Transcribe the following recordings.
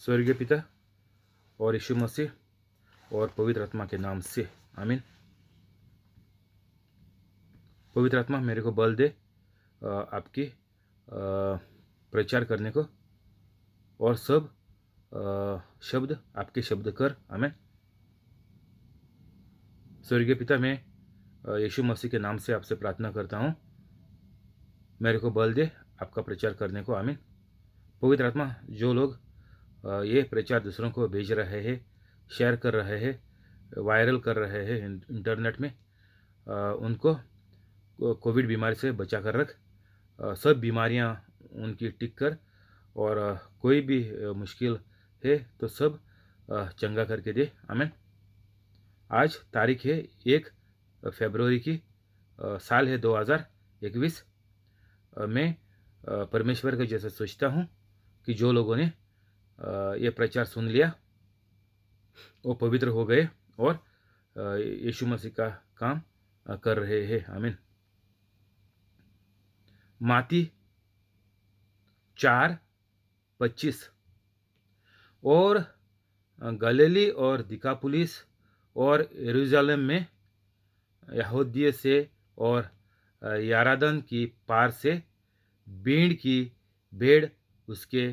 स्वर्गीय पिता और यीशु मसीह और पवित्र आत्मा के नाम से आमीन। पवित्र आत्मा मेरे को बल दे आपकी प्रचार करने को, और सब शब्द आपके शब्द कर। आमीन। स्वर्गीय पिता, मैं यीशु मसीह के नाम से आपसे प्रार्थना करता हूँ, मेरे को बल दे आपका प्रचार करने को। आमीन। पवित्र आत्मा, जो लोग ये प्रचार दूसरों को भेज रहे हैं, शेयर कर रहे हैं, वायरल कर रहे हैं इंटरनेट में, उनको कोविड बीमारी से बचा कर रख। सब बीमारियां उनकी टिक कर, और कोई भी मुश्किल है तो सब चंगा करके दे। आमीन। आज तारीख है 1 फरवरी की, साल है 2021। मैं परमेश्वर के जैसे सोचता हूँ कि जो लोगों ने ये प्रचार सुन लिया वो पवित्र हो गए और यीशु मसीह का काम कर रहे हैं। आमीन। माती 4:25। और गलीली और दिकापुलिस और यरूशलेम में यहूदिया से और यारादन की पार से भीड़ की भेड़ उसके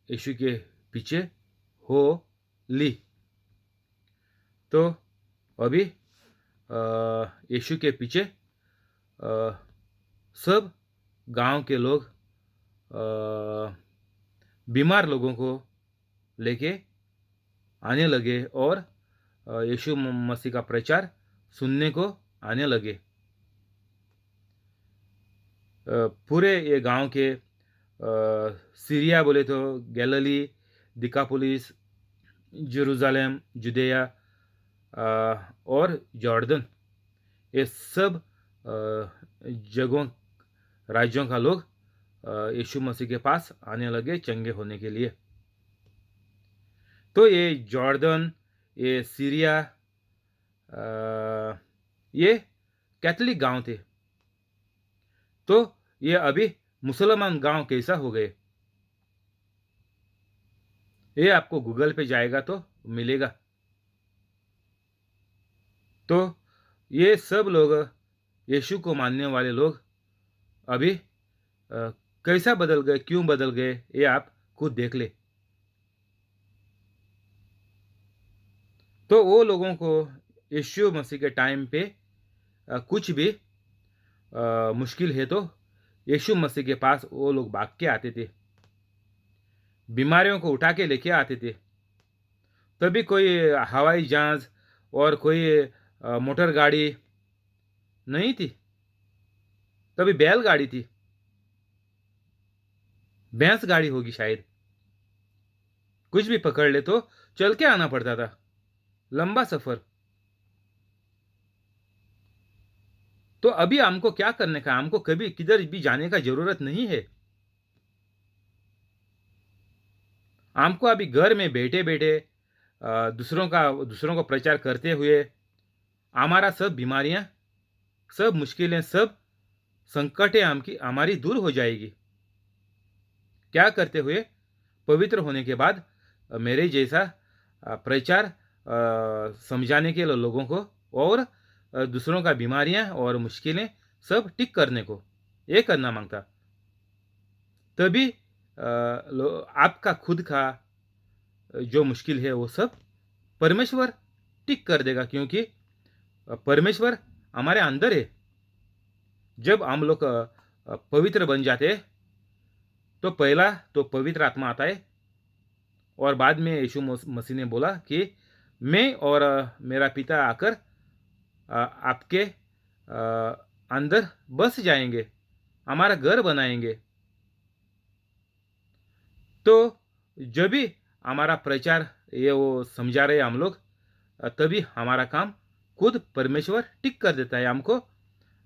यीशु के पीछे हो ली। तो अभी यीशु के पीछे सब गांव के लोग बीमार लोगों को लेके आने लगे और यीशु मसीह का प्रचार सुनने को आने लगे। पूरे ये गांव के सीरिया बोले तो गैलिली, दिकापुलिस, जेरूशलेम, जुदेया और जॉर्डन, ये सब जगहों राज्यों का लोग यीशु मसीह के पास आने लगे चंगे होने के लिए। तो ये जॉर्डन, ये सीरिया, ये कैथोलिक गांव थे। तो ये अभी मुसलमान गांव कैसा हो गए, ये आपको गूगल पे जाएगा तो मिलेगा। तो ये सब लोग, यीशु को मानने वाले लोग अभी कैसा बदल गए, क्यों बदल गए, ये आप खुद देख ले। तो वो लोगों को यीशु मसीह के टाइम पे कुछ भी मुश्किल है तो यीशु मसीह के पास वो लोग भाग के आते थे, बीमारियों को उठा के लेके आते थे। तभी कोई हवाई जहाज और कोई मोटर गाड़ी नहीं थी, तभी बैलगाड़ी थी, भैंस गाड़ी होगी शायद। कुछ भी पकड़ ले तो चल के आना पड़ता था, लंबा सफर। तो अभी हमको क्या करने का, हमको कभी किधर भी जाने का जरूरत नहीं है। हमको अभी घर में बैठे बैठे दूसरों को प्रचार करते हुए हमारा सब बीमारियां, सब मुश्किलें, सब संकटें हमारी दूर हो जाएगी। क्या करते हुए, पवित्र होने के बाद मेरे जैसा प्रचार समझाने के लिए लोगों को, और दूसरों का बीमारियां और मुश्किलें सब ठीक करने को, ये करना मांगता। तभी आपका खुद का जो मुश्किल है वो सब परमेश्वर ठीक कर देगा, क्योंकि परमेश्वर हमारे अंदर है। जब हम लोग पवित्र बन जाते हैं तो पहला तो पवित्र आत्मा आता है, और बाद में यीशु मसीह ने बोला कि मैं और मेरा पिता आकर आपके अंदर बस जाएंगे, हमारा घर बनाएंगे। तो जब भी हमारा प्रचार ये वो समझा रहे हम लोग, तभी हमारा काम खुद परमेश्वर ठीक कर देता है। हमको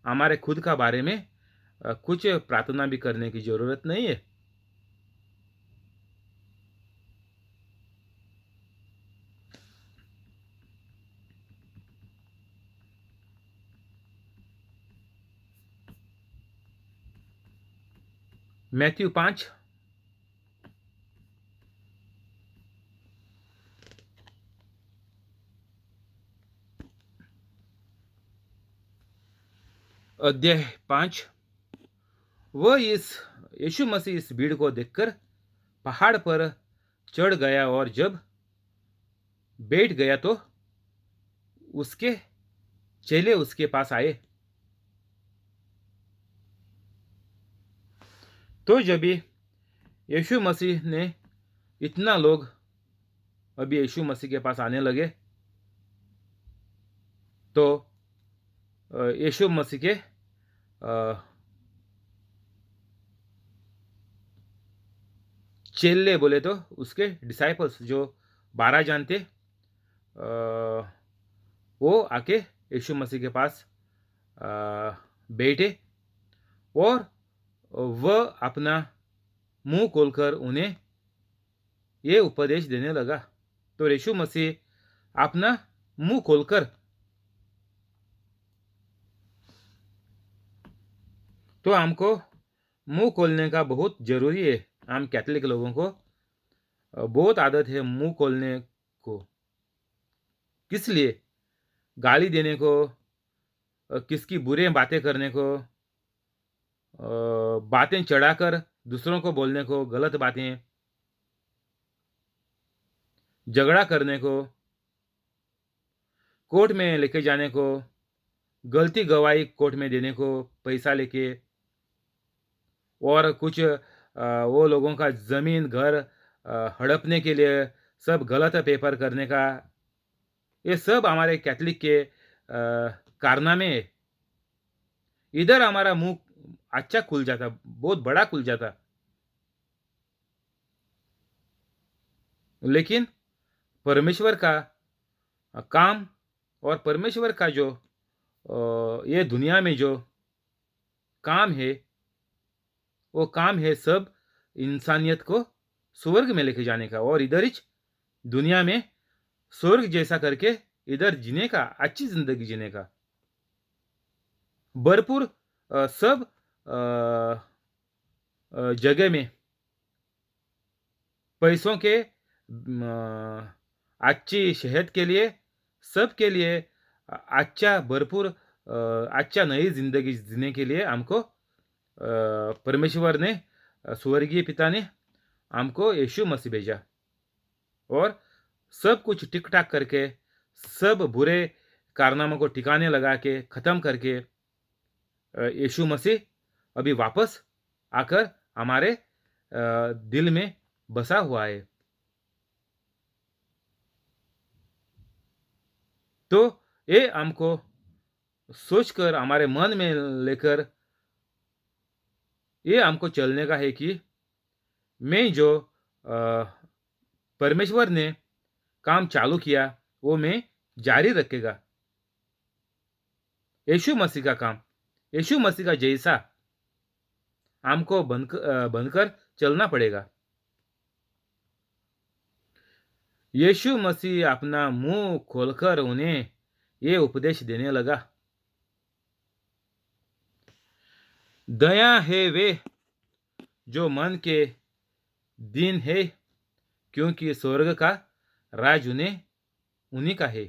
हमारे खुद का बारे में कुछ प्रार्थना भी करने की जरूरत नहीं है। मैथ्यू 5 अध्याय 5। वह इस यीशु मसीह इस भीड़ को देखकर पहाड़ पर चढ़ गया और जब बैठ गया तो उसके चेले उसके पास आए। तो जब भी यीशु मसीह ने इतना लोग अभी यीशु मसीह के पास आने लगे तो यीशु मसीह के चेले बोले तो उसके डिसाइपल्स जो 12 जानते वो आके यीशु मसीह के पास बैठे और वह अपना मुंह खोलकर उन्हें ये उपदेश देने लगा। तो यीशु मसीह अपना मुंह खोलकर तो हमको मुंह खोलने का बहुत जरूरी है। हम कैथोलिक लोगों को बहुत आदत है मुंह खोलने को। किस लिए? गाली देने को, किसकी बुरे बातें करने को, बातें चढ़ाकर दूसरों को बोलने को, गलत बातें, झगड़ा करने को, कोर्ट में लेके जाने को, गलती गवाही कोर्ट में देने को, पैसा लेके, और कुछ वो लोगों का ज़मीन घर हड़पने के लिए सब गलत पेपर करने का, ये सब हमारे कैथलिक के कारनामे है। इधर हमारा मुंह अच्छा खुल जाता, बहुत बड़ा खुल जाता। लेकिन परमेश्वर का काम और परमेश्वर का जो ये दुनिया में जो काम है वो काम है सब इंसानियत को स्वर्ग में लेके जाने का और इधर ही दुनिया में स्वर्ग जैसा करके इधर जीने का, अच्छी जिंदगी जीने का। भरपूर सब जगह में पैसों के अच्छी सेहत के लिए, सबके लिए अच्छा भरपूर अच्छा नई जिंदगी जीने के लिए हमको परमेश्वर ने, स्वर्गीय पिता ने हमको यीशु मसीह भेजा और सब कुछ टिक टाक करके, सब बुरे कारनामों को ठिकाने लगा के ख़त्म करके यीशु मसीह अभी वापस आकर हमारे दिल में बसा हुआ है। तो ये हमको सोचकर हमारे मन में लेकर ये हमको चलने का है कि मैं जो परमेश्वर ने काम चालू किया वो मैं जारी रखेगा। यीशु मसीह का काम, यीशु मसीह का जैसा हमको बनकर चलना पड़ेगा। यीशु मसीह अपना मुंह खोलकर उन्हें ये उपदेश देने लगा। दया है वे जो मन के दीन है, क्योंकि स्वर्ग का राज उन्हीं का है।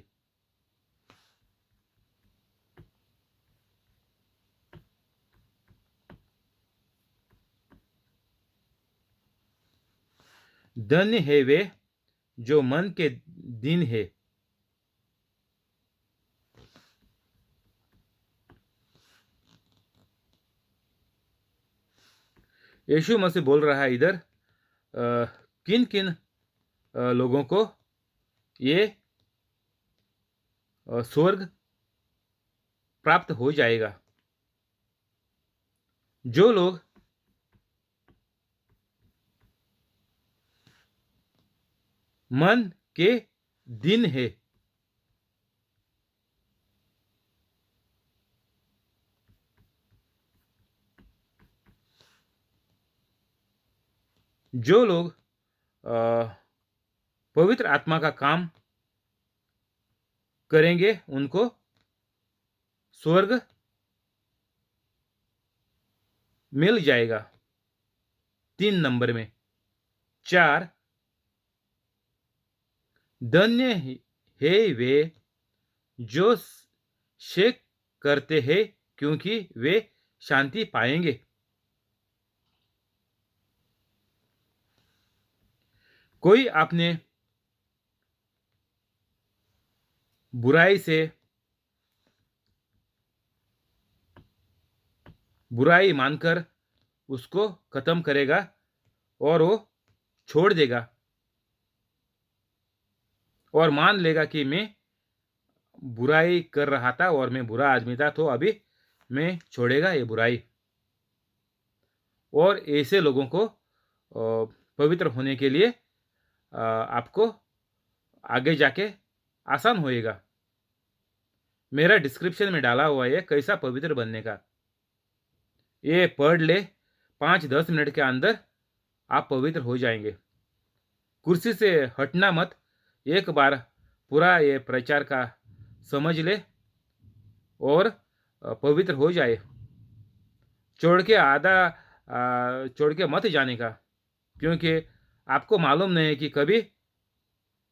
धन्य है वे जो मन के दीन है। यीशु मसीह बोल रहा है इधर किन किन लोगों को ये स्वर्ग प्राप्त हो जाएगा। जो लोग मन के दिन है, जो लोग पवित्र आत्मा का काम करेंगे उनको स्वर्ग मिल जाएगा। 3 नंबर में 4, धन्य है वे जो शेक करते हैं, क्योंकि वे शांति पाएंगे। कोई आपने बुराई से बुराई मानकर उसको खत्म करेगा और वो छोड़ देगा और मान लेगा कि मैं बुराई कर रहा था और मैं बुरा आदमी था, तो अभी मैं छोड़ेगा ये बुराई। और ऐसे लोगों को पवित्र होने के लिए आपको आगे जाके आसान होएगा। मेरा डिस्क्रिप्शन में डाला हुआ है कैसा पवित्र बनने का, ये पढ़ ले। 5-10 मिनट के अंदर आप पवित्र हो जाएंगे। कुर्सी से हटना मत, एक बार पूरा ये प्रचार का समझ ले और पवित्र हो जाए। छोड़ के मत जाने का, क्योंकि आपको मालूम नहीं है कि कभी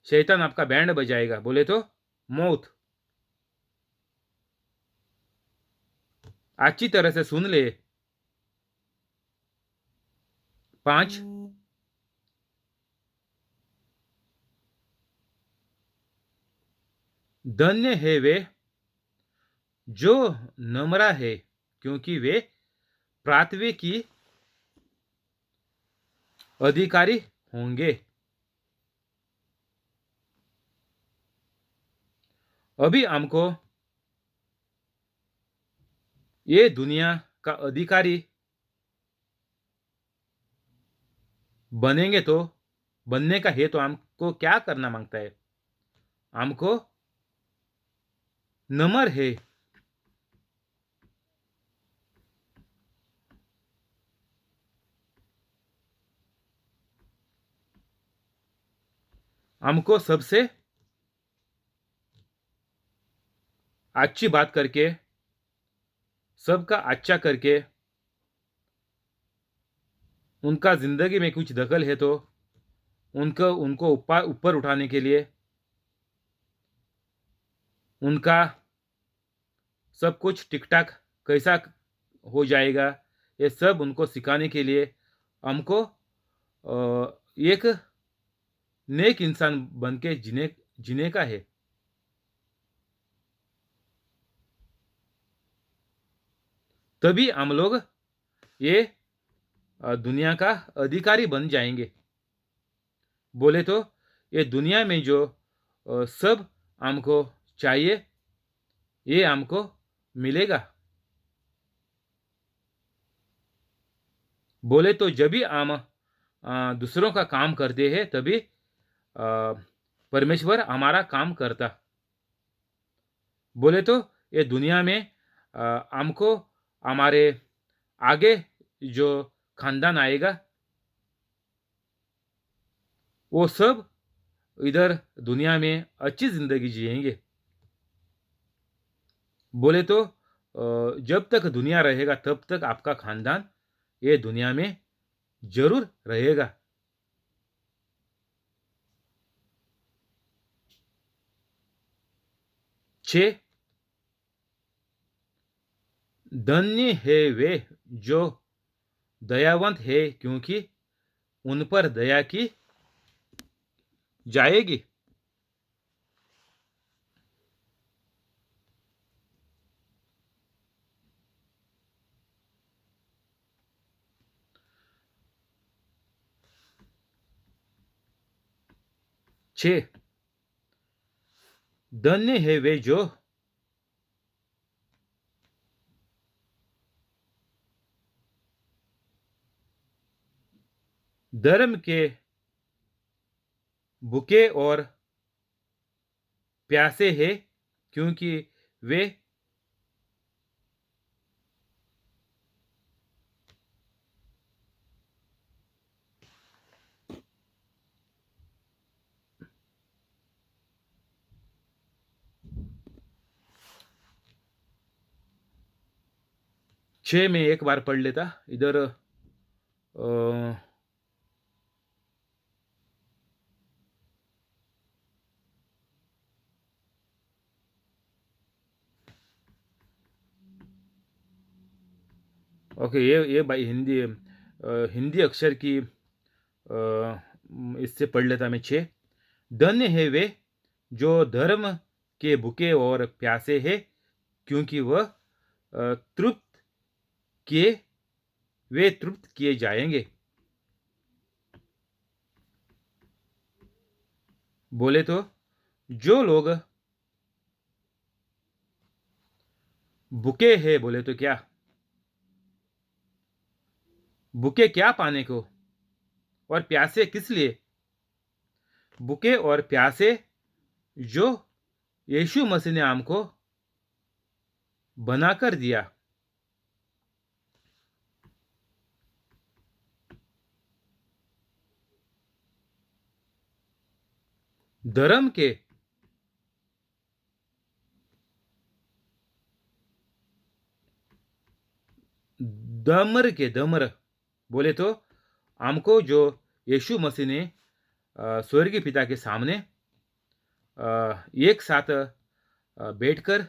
शैतान आपका बैंड बजाएगा, बोले तो मौत। अच्छी तरह से सुन ले। 5, धन्य है वे जो नम्र है, क्योंकि वे पृथ्वी की अधिकारी होंगे। अभी हमको ये दुनिया का अधिकारी बनेंगे, तो बनने का है तो हमको क्या करना मांगता है? हमको नम्र है, हमको सबसे अच्छी बात करके, सबका अच्छा करके, उनका जिंदगी में कुछ दखल है तो उनको उनको ऊपर उठाने के लिए, उनका सब कुछ ठीक ठाक कैसा हो जाएगा, ये सब उनको सिखाने के लिए हमको एक नेक इंसान बन के जीने का है। तभी हम लोग ये दुनिया का अधिकारी बन जाएंगे। बोले तो ये दुनिया में जो सब हमको चाहिए, ये हमको मिलेगा। बोले तो जब भी हम दूसरों का काम करते हैं, तभी परमेश्वर हमारा काम करता। बोले तो ये दुनिया में हमको हमारे आगे जो खानदान आएगा, वो सब इधर दुनिया में अच्छी जिंदगी जिएंगे। बोले तो जब तक दुनिया रहेगा तब तक आपका खानदान ये दुनिया में जरूर रहेगा। 6, धन्य है वे जो दयावंत है, क्योंकि उन पर दया की जाएगी। 6, धन्य है वे जो धर्म के भूखे और प्यासे हैं, क्योंकि वे छः में एक बार पढ़ लेता इधर। ओके, ये भाई हिंदी अक्षर की इससे पढ़ लेता मैं 6। धन्य है वे जो धर्म के भूखे और प्यासे हैं, क्योंकि तृप्त किए वे तृप्त किए जाएंगे। बोले तो जो लोग भूखे हैं, बोले तो क्या भूखे क्या पाने को, और प्यासे किस लिए? भूखे और प्यासे जो यीशु मसीह ने हमको बनाकर दिया। धर्म के दमर बोले तो हमको जो यीशु मसीह ने स्वर्गीय पिता के सामने एक साथ बैठकर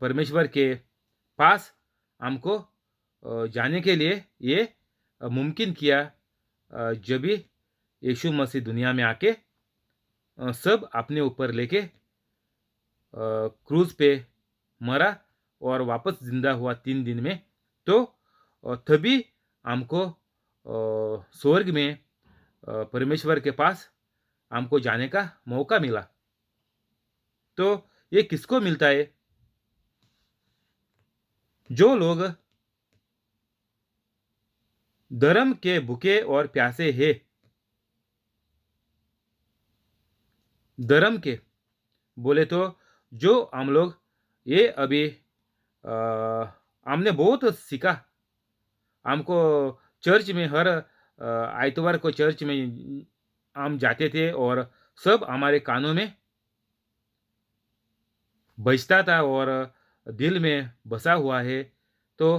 परमेश्वर के पास हमको जाने के लिए ये मुमकिन किया, जब भी यीशु मसीह दुनिया में आके सब अपने ऊपर लेके क्रूज पे मरा और वापस जिंदा हुआ 3 दिन में। तो तभी हमको स्वर्ग में परमेश्वर के पास हमको जाने का मौका मिला। तो ये किसको मिलता है? जो लोग धर्म के भूखे और प्यासे हैं। धर्म के बोले तो जो हम लोग ये अभी हमने बहुत सीखा। हमको चर्च में हर आइतवार को चर्च में हम जाते थे और सब हमारे कानों में बजता था और दिल में बसा हुआ है। तो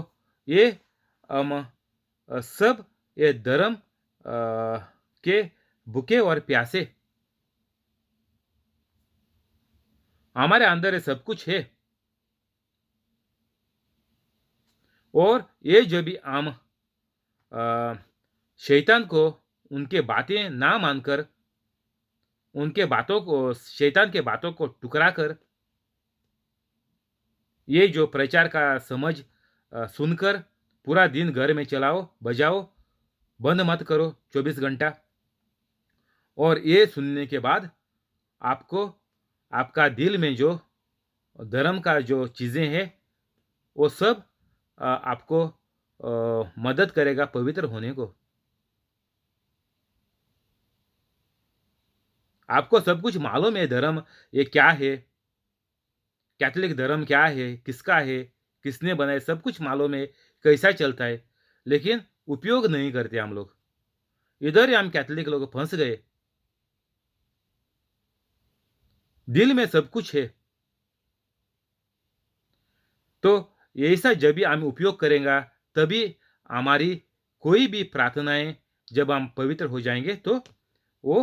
ये हम सब ये धर्म के भूखे और प्यासे हमारे अंदर ये सब कुछ है। और ये जो भी हम शैतान को उनके बातें ना मानकर उनके बातों को शैतान के बातों को टुकरा कर ये जो प्रचार का समझ सुनकर पूरा दिन घर में चलाओ बजाओ, बंद मत करो 24 घंटा। और ये सुनने के बाद आपको आपका दिल में जो धर्म का जो चीज़ें हैं वो सब आपको मदद करेगा पवित्र होने को। आपको सब कुछ मालूम है धर्म ये क्या है, कैथोलिक धर्म क्या है, किसका है, किसने बनाया, सब कुछ मालूम है, कैसा चलता है। लेकिन उपयोग नहीं करते हम लोग। इधर ही हम कैथोलिक लोग फंस गए। दिल में सब कुछ है। तो ऐसा जब भी हम उपयोग करेंगे तभी हमारी कोई भी प्रार्थनाएं जब हम पवित्र हो जाएंगे तो वो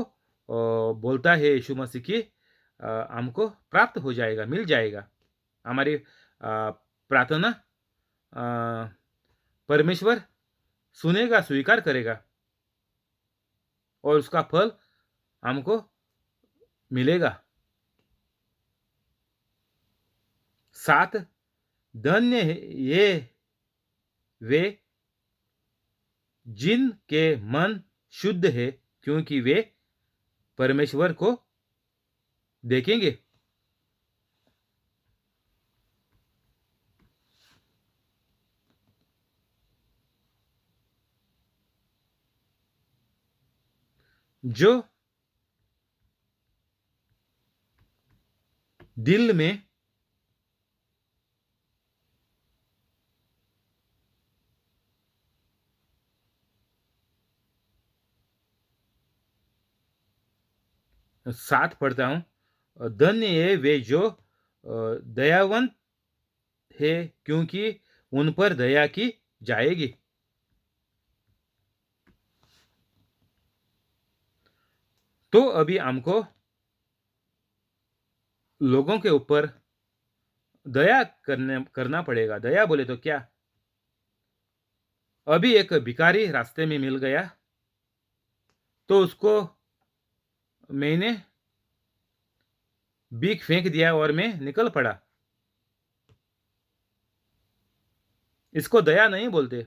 बोलता है यीशु मसीह की हमको प्राप्त हो जाएगा, मिल जाएगा। हमारी प्रार्थना अ, परमेश्वर सुनेगा, स्वीकार करेगा और उसका फल हमको मिलेगा। 7 धन्य है ये वे जिनके मन शुद्ध है, क्योंकि वे परमेश्वर को देखेंगे। जो दिल में साथ पढ़ता हूं, धन्य है वे जो दयावंत है, क्योंकि उन पर दया की जाएगी। तो अभी हमको लोगों के ऊपर दया करना पड़ेगा। दया बोले तो क्या? अभी एक भिखारी रास्ते में मिल गया, तो उसको मैंने भीख फेंक दिया और मैं निकल पड़ा। इसको दया नहीं बोलते।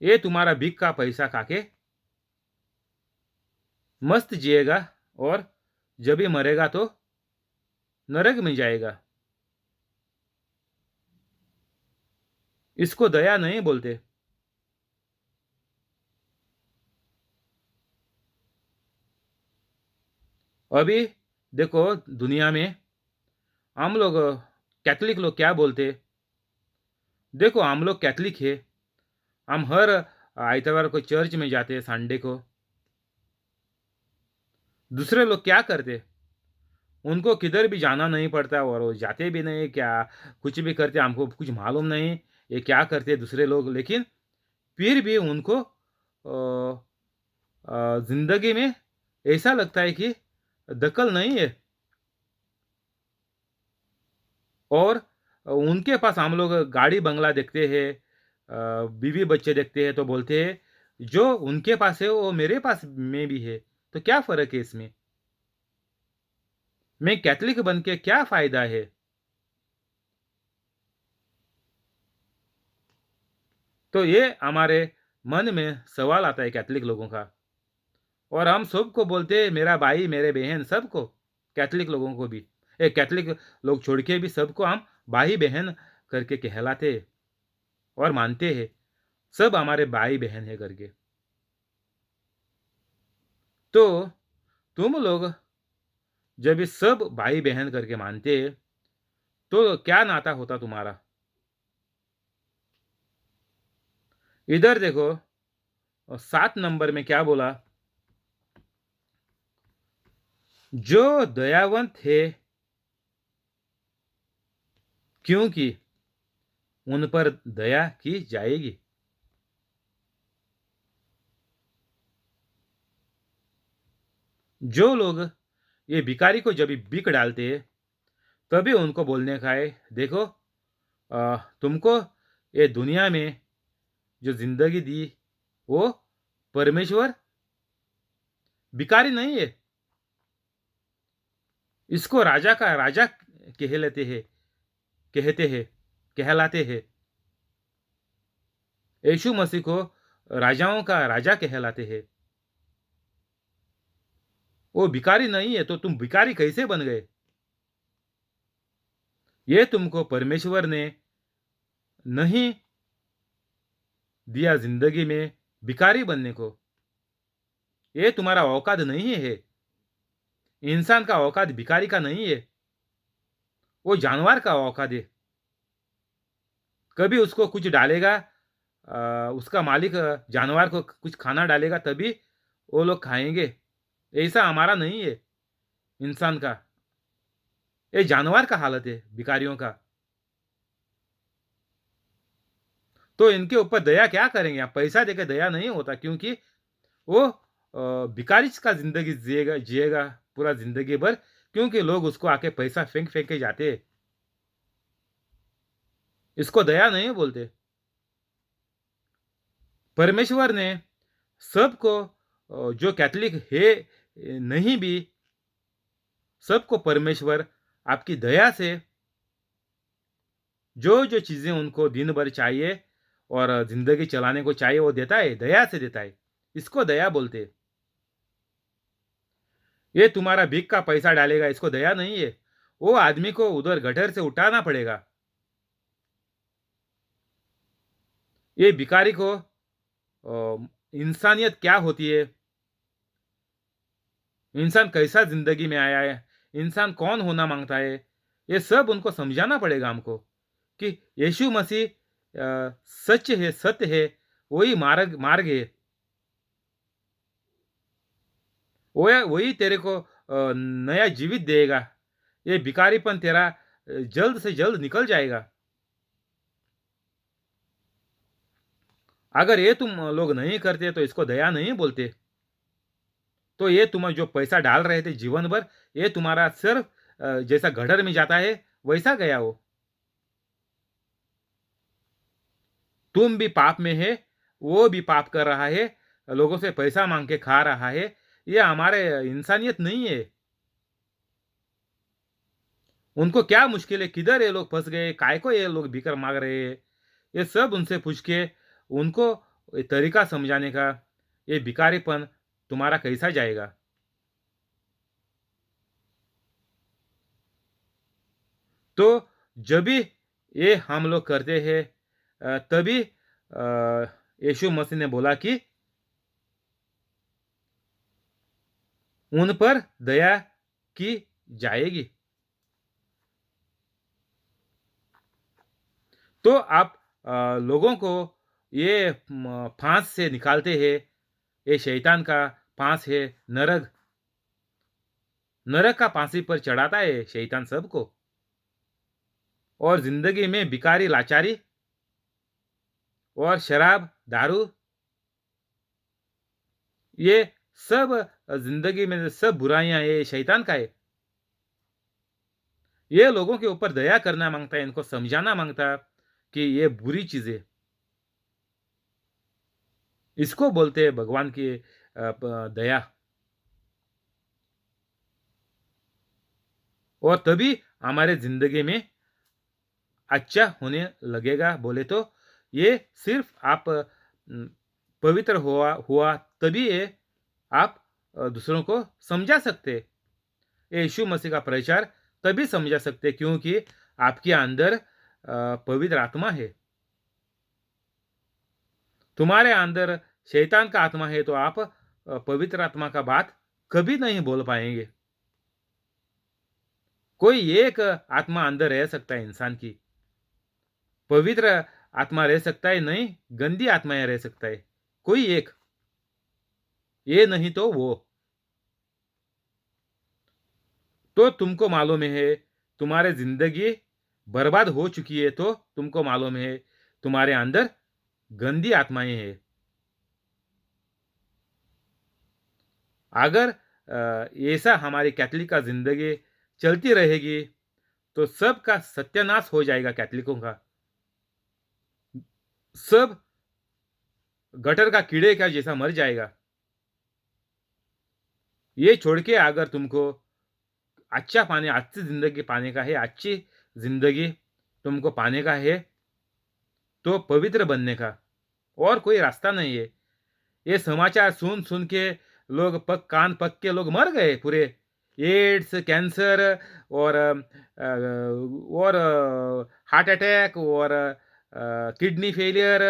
ये तुम्हारा भीख का पैसा खाके मस्त जिएगा और जब भी मरेगा तो नरक में जाएगा। इसको दया नहीं बोलते। अभी देखो दुनिया में हम लोग कैथोलिक लोग क्या बोलते? देखो हम लोग कैथोलिक है, हम हर आइतवार को चर्च में जाते हैं, संडे को। दूसरे लोग क्या करते? उनको किधर भी जाना नहीं पड़ता और वो जाते भी नहीं, क्या कुछ भी करते हमको कुछ मालूम नहीं ये क्या करते दूसरे लोग, लेकिन फिर भी उनको जिंदगी में ऐसा लगता है कि दखल नहीं है। और उनके पास हम लोग गाड़ी बंगला देखते हैं, बीवी बच्चे देखते हैं, तो बोलते हैं जो उनके पास है वो मेरे पास में भी है, तो क्या फर्क है इसमें? मैं कैथोलिक बन के क्या फायदा है? तो ये हमारे मन में सवाल आता है कैथोलिक लोगों का। और हम सबको बोलते हैं मेरा भाई मेरे बहन सबको, कैथोलिक लोगों को भी, कैथोलिक लोग छोड़ के भी सबको हम भाई बहन करके कहलाते हैं और मानते हैं सब हमारे भाई बहन है करके। तो तुम लोग जब ये सब भाई बहन करके मानते हैं, तो क्या नाता होता तुम्हारा? इधर देखो, 7 नंबर में क्या बोला? जो दयावंत है क्योंकि उन पर दया की जाएगी। जो लोग ये भिखारी को जब भी भीख डालते हैं, तभी उनको बोलने का है देखो, तुमको ये दुनिया में जो जिंदगी दी वो परमेश्वर भिखारी नहीं है, इसको राजा का राजा कहलाते हैं, कहते हैं, कहलाते हैं। यीशु मसीह को राजाओं का राजा कहलाते हैं। वो भिखारी नहीं है, तो तुम भिखारी कैसे बन गए? ये तुमको परमेश्वर ने नहीं दिया जिंदगी में भिखारी बनने को। ये तुम्हारा औकात नहीं है। इंसान का औकात भिखारी का नहीं है, वो जानवर का औकात है। कभी उसको कुछ डालेगा, उसका मालिक जानवर को कुछ खाना डालेगा तभी वो लोग खाएंगे। ऐसा हमारा नहीं है, इंसान का। ये जानवर का हालत है भिखारियों का। तो इनके ऊपर दया क्या करेंगे? आप पैसा देकर दया नहीं होता, क्योंकि वो भिखारी का जिंदगी जिएगा जिएगा पूरा जिंदगी भर, क्योंकि लोग उसको आके पैसा फेंक फेंक के जाते हैं। इसको दया नहीं बोलते। परमेश्वर ने सबको, जो कैथोलिक है नहीं भी, सबको परमेश्वर आपकी दया से जो जो चीजें उनको दिन भर चाहिए और जिंदगी चलाने को चाहिए वो देता है, दया से देता है। इसको दया बोलते हैं। ये तुम्हारा भीख का पैसा डालेगा, इसको दया नहीं है। वो आदमी को उधर गटर से उठाना पड़ेगा। ये भिखारी को इंसानियत क्या होती है, इंसान कैसा जिंदगी में आया है, इंसान कौन होना मांगता है, ये सब उनको समझाना पड़ेगा हमको कि यीशु मसीह सच है, सत्य है, वही मार्ग मार्ग है। वो वही तेरे को नया जीवित देगा। ये भिखारीपन तेरा जल्द से जल्द निकल जाएगा। अगर ये तुम लोग नहीं करते तो इसको दया नहीं बोलते। तो ये तुम जो पैसा डाल रहे थे जीवन भर, ये तुम्हारा सिर्फ जैसा गटर में जाता है वैसा गया वो। तुम भी पाप में है, वो भी पाप कर रहा है, लोगों से पैसा माँग के खा रहा है। ये हमारे इंसानियत नहीं है। उनको क्या मुश्किल है, किधर ये लोग फँस गए, काहे को ये लोग भीख माँग रहे हैं? ये सब उनसे पूछ के उनको ये तरीका समझाने का, ये भिखारीपन तुम्हारा कैसा जाएगा? तो जब भी ये हम लोग करते हैं तभी यीशु मसीह ने बोला कि उन पर दया की जाएगी। तो आप लोगों को ये फांस से निकालते हैं, ये शैतान का फांस है, नरक नरक का फांसी पर चढ़ाता है शैतान सबको। और ज़िंदगी में भिखारी, लाचारी और शराब, दारू, ये सब ज़िंदगी में सब बुराइयाँ ये शैतान का है। ये लोगों के ऊपर दया करना माँगता है, इनको समझाना माँगता कि ये बुरी चीज़ है। इसको बोलते हैं भगवान की दया। और तभी हमारे ज़िंदगी में अच्छा होने लगेगा। बोले तो ये सिर्फ़ आप पवित्र हुआ हुआ तभी ये आप दूसरों को समझा सकते। ये यीशु मसीह का प्रचार तभी समझा सकते क्योंकि आपके अंदर पवित्र आत्मा है। तुम्हारे अंदर शैतान का आत्मा है तो आप पवित्र आत्मा का बात कभी नहीं बोल पाएँगे। कोई एक आत्मा अंदर रह सकता है इंसान की। पवित्र आत्मा रह सकता है, नहीं गंदी आत्माएँ रह सकता है। कोई एक, ये नहीं तो वो। तो तुमको मालूम है तुम्हारी ज़िंदगी बर्बाद हो चुकी है तो तुमको मालूम है तुम्हारे अंदर गंदी आत्माएँ हैं। अगर ऐसा हमारी कैथोलिक का ज़िंदगी चलती रहेगी तो सबका सत्यानाश हो जाएगा कैथोलिकों का। सब गटर का कीड़े का जैसा मर जाएगा। ये छोड़ के अगर तुमको अच्छा पाने अच्छी ज़िंदगी पाने का है, अच्छी ज़िंदगी तुमको पाने का है, तो पवित्र बनने का और कोई रास्ता नहीं है। ये समाचार सुन-सुन के लोग कान पक के लोग मर गए पूरे। एड्स, कैंसर और हार्ट अटैक और किडनी फेलियर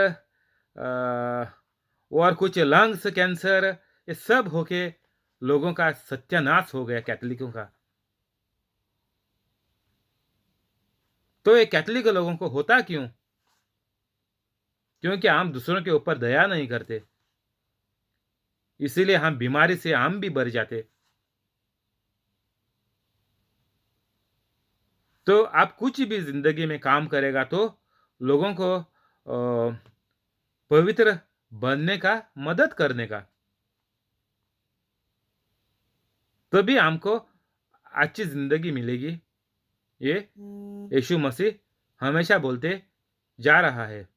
और कुछ लंग्स कैंसर, ये सब होके लोगों का सत्यानाश हो गया कैथोलिकों का। तो ये कैथोलिक लोगों को होता क्यों? क्योंकि हम दूसरों के ऊपर दया नहीं करते। इसीलिए हम बीमारी से हम भी मर जाते। तो आप कुछ भी ज़िंदगी में काम करेगा तो लोगों को पवित्र बनने का, मदद करने का, तभी हमको अच्छी ज़िंदगी मिलेगी। ये यीशु मसीह हमेशा बोलते जा रहा है।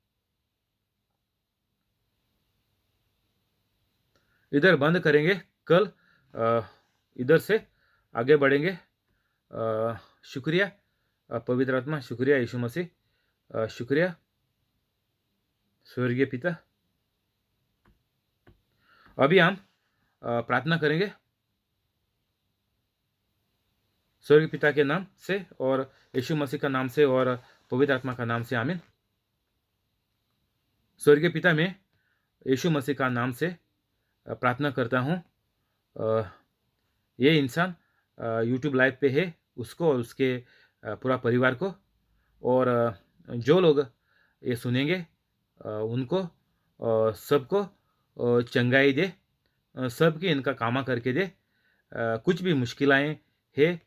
इधर बंद करेंगे, कल इधर से आगे बढ़ेंगे। शुक्रिया पवित्र आत्मा, शुक्रिया यीशु मसीह, शुक्रिया स्वर्गीय पिता। अभी हम प्रार्थना करेंगे स्वर्गीय पिता के नाम से और यीशु मसीह का नाम से और पवित्र आत्मा का नाम से, आमीन। स्वर्गीय पिता, मैं यीशु मसीह का नाम से प्रार्थना करता हूँ। ये इंसान यूट्यूब लाइव पे है, उसको और उसके पूरा परिवार को, और जो लोग ये सुनेंगे उनको सबको चंगाई दे, सबकी इनका कामा करके दे। कुछ भी मुश्किलें है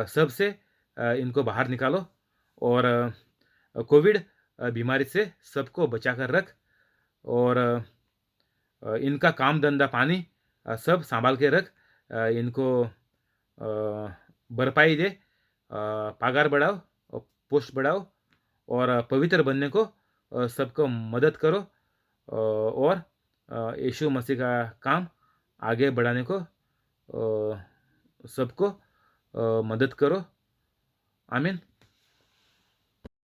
सबसे इनको बाहर निकालो और कोविड बीमारी से सबको बचा कर रख, और इनका काम धंधा पानी सब संभाल के रख। इनको भरपाई दे, पगार बढ़ाओ पोस्ट बढ़ाओ और पवित्र बनने को सबको मदद करो और यीशु मसीह का काम आगे बढ़ाने को सबको मदद करो। आमीन।